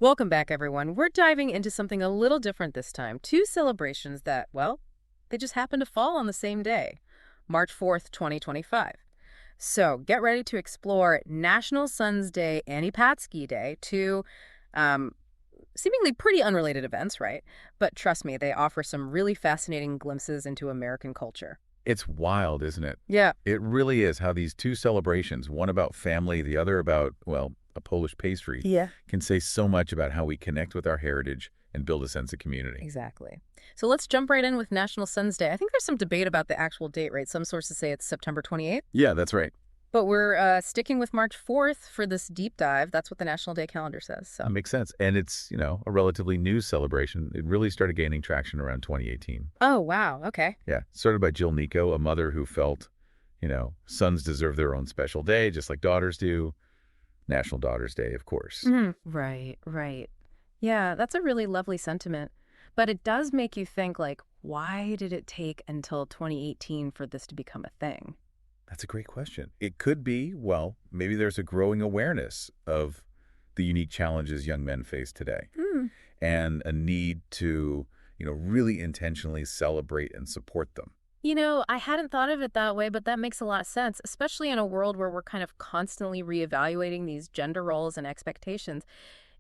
Welcome back, everyone. We're diving into something a little different this time. Two celebrations that, well, they just happen to fall on the same day, March 4th, 2025. So get ready to explore National Sons Day and Paczki Day, two um, seemingly pretty unrelated events, right? But trust me, they offer some really fascinating glimpses into American culture. It's wild, isn't it? Yeah. It really is how these two celebrations, one about family, the other about, well, a Polish pastry, Yeah. can say so much about how we connect with our heritage and build a sense of community. Exactly. So let's jump right in with National Sons Day. I think there's some debate about the actual date, right? Some sources say it's September 28th. Yeah, that's right. But we're sticking with March 4th for this deep dive. That's what the National Day calendar says. So, That makes sense. And it's, a relatively new celebration. It really started gaining traction around 2018. oh, wow. Okay. Yeah, started by Jill Nico, a mother who felt, sons deserve their own special day, just like daughters do. National Daughters Day, of course. Right, right. Yeah, that's a really lovely sentiment. But it does make you think, like, why did it take until 2018 for this to become a thing? That's a great question. It could be, well, maybe there's a growing awareness of the unique challenges young men face today Hmm. and a need to, really intentionally celebrate and support them. I hadn't thought of it that way, but that makes a lot of sense, especially in a world where we're kind of constantly reevaluating these gender roles and expectations.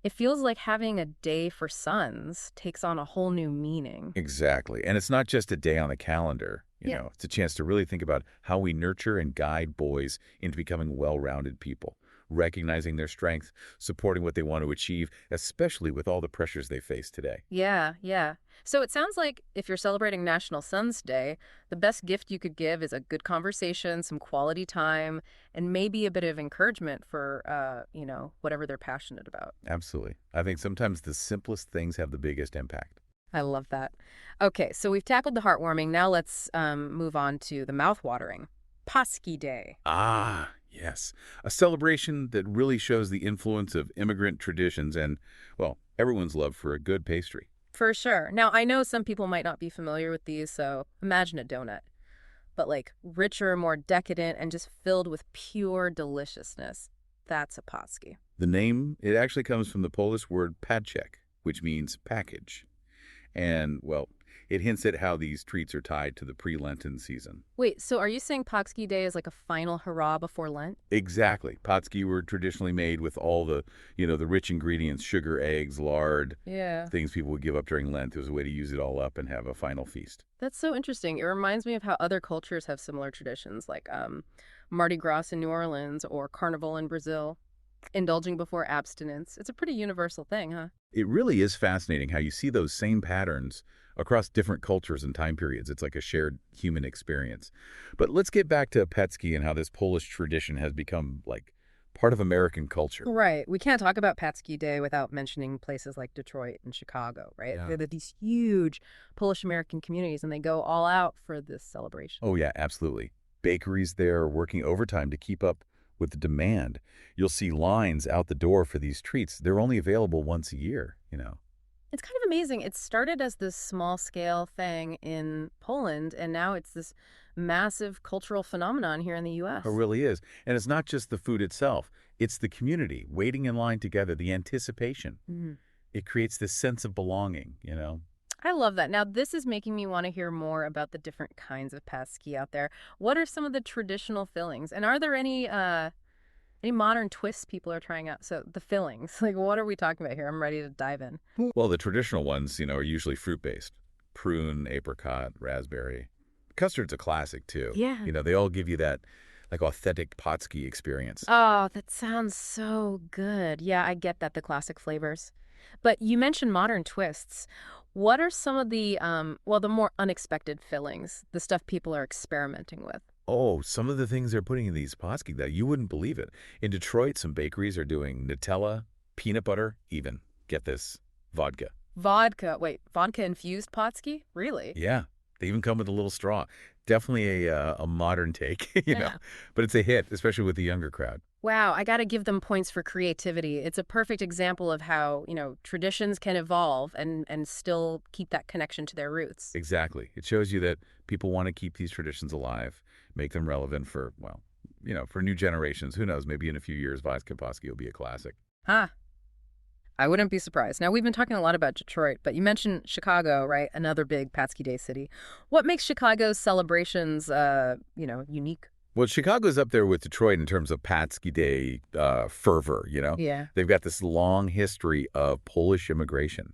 It feels like having a day for sons takes on a whole new meaning. Exactly. And it's not just a day on the calendar. Yeah. It's a chance to really think about how we nurture and guide boys into becoming well-rounded people, recognizing their strength, supporting what they want to achieve, especially with all the pressures they face today. Yeah, yeah. So it sounds like if you're celebrating National Sons Day, the best gift you could give is a good conversation, some quality time, and maybe a bit of encouragement for, whatever they're passionate about. Absolutely. I think sometimes the simplest things have the biggest impact. I love that. Okay, so we've tackled the heartwarming. Now let's move on to the mouth-watering. Paczki Day. Ah, yes. A celebration that really shows the influence of immigrant traditions and, well, everyone's love for a good pastry. For sure. Now, I know some people might not be familiar with these, so imagine a donut. But like richer, more decadent, and just filled with pure deliciousness. That's a Paczki. The name, it actually comes from the Polish word paczek, which means package. And, well, it hints at how these treats are tied to the pre-Lenten season. Wait, so are you saying Paczki Day is like a final hurrah before Lent? Exactly. Paczki were traditionally made with all the rich ingredients, sugar, eggs, lard, Yeah. things people would give up during Lent. It was a way to use it all up and have a final feast. That's so interesting. It reminds me of how other cultures have similar traditions, like Mardi Gras in New Orleans or Carnival in Brazil. Indulging before abstinence. It's a pretty universal thing, huh? It really is fascinating how you see those same patterns across different cultures and time periods. It's like a shared human experience. But let's get back to Paczki and how this Polish tradition has become, like, part of American culture. Right. We can't talk about Paczki Day without mentioning places like Detroit and Chicago, right? Yeah. They're these huge Polish-American communities, and they go all out for this celebration. Oh, yeah, absolutely. Bakeries there are working overtime to keep up with the demand. You'll see lines out the door for these treats. They're only available once a year. It's kind of amazing. It started as this small-scale thing in Poland, and now it's this massive cultural phenomenon here in the U.S. It really is. And it's not just the food itself. It's the community waiting in line together, the anticipation. Mhm. It creates this sense of belonging. I love that. Now, this is making me want to hear more about the different kinds of Paczki out there. What are some of the traditional fillings? And are there any modern twists people are trying out? So the fillings, like what are we talking about here? I'm ready to dive in. Well, the traditional ones, are usually fruit-based. Prune, apricot, raspberry. Custard's a classic, too. Yeah. They all give you that, like, authentic Paczki experience. Oh, that sounds so good. Yeah, I get that, the classic flavors. But you mentioned modern twists. What are some of the more unexpected fillings, the stuff people are experimenting with? Oh, some of the things they're putting in these Paczki that you wouldn't believe it. In Detroit, some bakeries are doing Nutella, peanut butter, even, get this, vodka. Vodka-infused Paczki? Really? Yeah, they even come with a little straw. Definitely a modern take, Yeah. but it's a hit, especially with the younger crowd. Wow, I got to give them points for creativity. It's a perfect example of how, traditions can evolve and still keep that connection to their roots. Exactly. It shows you that people want to keep these traditions alive, make them relevant for, well, for new generations. Who knows? Maybe in a few years, vodka Paczki will be a classic. Huh. I wouldn't be surprised. Now, we've been talking a lot about Detroit, but you mentioned Chicago, right? Another big Paczki Day city. What makes Chicago's celebrations, unique? Well, Chicago's up there with Detroit in terms of Paczki Day fervor, you know? Yeah. They've got this long history of Polish immigration,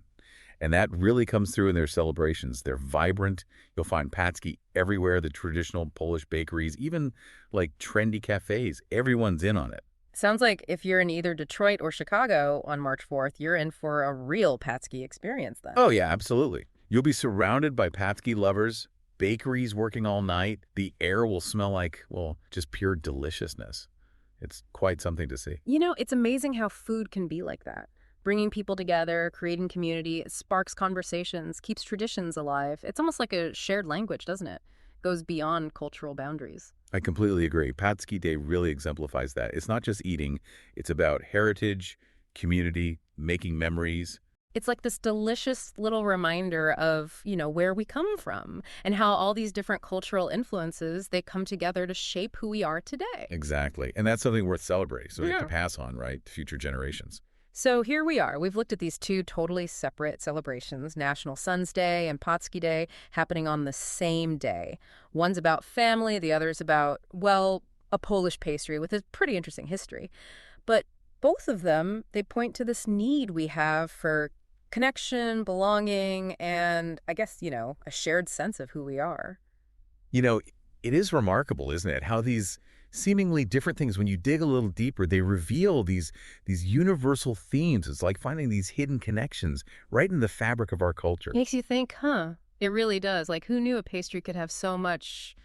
and that really comes through in their celebrations. They're vibrant. You'll find Paczki everywhere, the traditional Polish bakeries, even like trendy cafes. Everyone's in on it. Sounds like if you're in either Detroit or Chicago on March 4th, you're in for a real Paczki experience then. Oh, yeah, absolutely. You'll be surrounded by Paczki lovers, bakeries working all night. The air will smell like, well, just pure deliciousness. It's quite something to see. It's amazing how food can be like that. Bringing people together, creating community, it sparks conversations, keeps traditions alive. It's almost like a shared language, doesn't it? Goes beyond cultural boundaries. I completely agree. Paczki Day really exemplifies that. It's not just eating. It's about heritage, community, making memories. It's like this delicious little reminder of, where we come from and how all these different cultural influences, they come together to shape who we are today. Exactly. And that's something worth celebrating, so we have to Yeah. pass on, right, to future generations. So here we are. We've looked at these two totally separate celebrations, National Sons Day and Paczki Day, happening on the same day. One's about family, the other's about, well, a Polish pastry with a pretty interesting history. But both of them, they point to this need we have for connection, belonging, and I guess, a shared sense of who we are. You know, it is remarkable, isn't it, how these seemingly different things, when you dig a little deeper, they reveal these universal themes. It's like finding these hidden connections right in the fabric of our culture. Makes you think, huh? It really does. Like, who knew a pastry could have so much,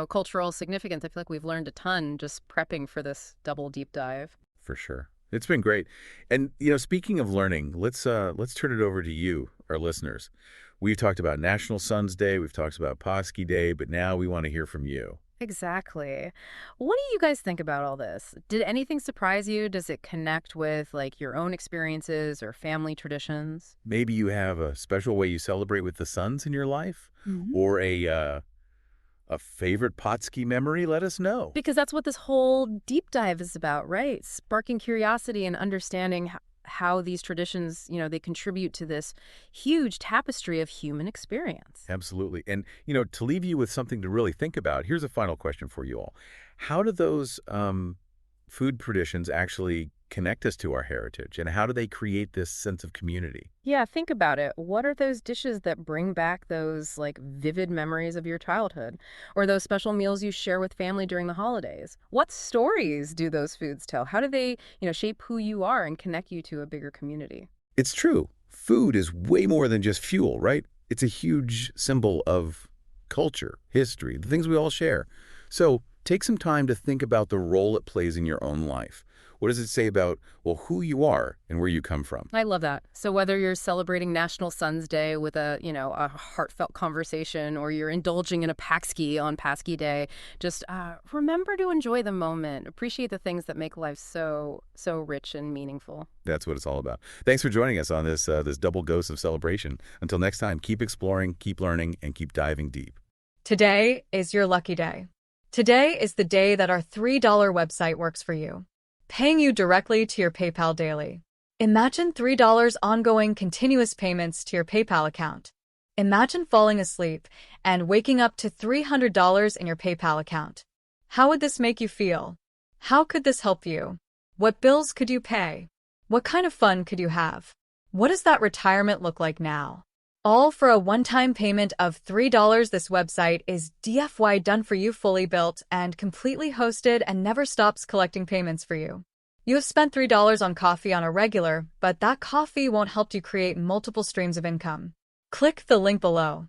cultural significance? I feel like we've learned a ton just prepping for this double deep dive. For sure. It's been great. And, speaking of learning, let's turn it over to you, our listeners. We've talked about National Sons Day, we've talked about Paczki Day, but now we want to hear from you. Exactly. What do you guys think about all this? Did anything surprise you? Does it connect with, like, your own experiences or family traditions? Maybe you have a special way you celebrate with the sons in your life, Mhm. or a favorite Paczki memory. Let us know. Because that's what this whole deep dive is about, right? Sparking curiosity and understanding how these traditions, they contribute to this huge tapestry of human experience. Absolutely. And, to leave you with something to really think about, here's a final question for you all. How do those food traditions actually connect us to our heritage, and how do they create this sense of community? Yeah, think about it. What are those dishes that bring back those, like, vivid memories of your childhood? Or those special meals you share with family during the holidays? What stories do those foods tell? How do they, shape who you are and connect you to a bigger community? It's true. Food is way more than just fuel, right? It's a huge symbol of culture, history, the things we all share. So take some time to think about the role it plays in your own life. What does it say about, well, who you are and where you come from? I love that. So whether you're celebrating National Sons Day with a heartfelt conversation, or you're indulging in a Paczki on Paczki Day, just remember to enjoy the moment. Appreciate the things that make life so rich and meaningful. That's what it's all about. Thanks for joining us on this double dose of celebration. Until next time, keep exploring, keep learning, and keep diving deep. Today is your lucky day. Today is the day that our $3 website works for you, paying you directly to your PayPal daily. Imagine $3 ongoing continuous payments to your PayPal account. Imagine falling asleep and waking up to $300 in your PayPal account. How would this make you feel? How could this help you? What bills could you pay? What kind of fun could you have? What does that retirement look like now? All for a one-time payment of $3. This website is DFY done for you, fully built and completely hosted, and never stops collecting payments for you. You have spent $3 on coffee on a regular, but that coffee won't help you create multiple streams of income. Click the link below.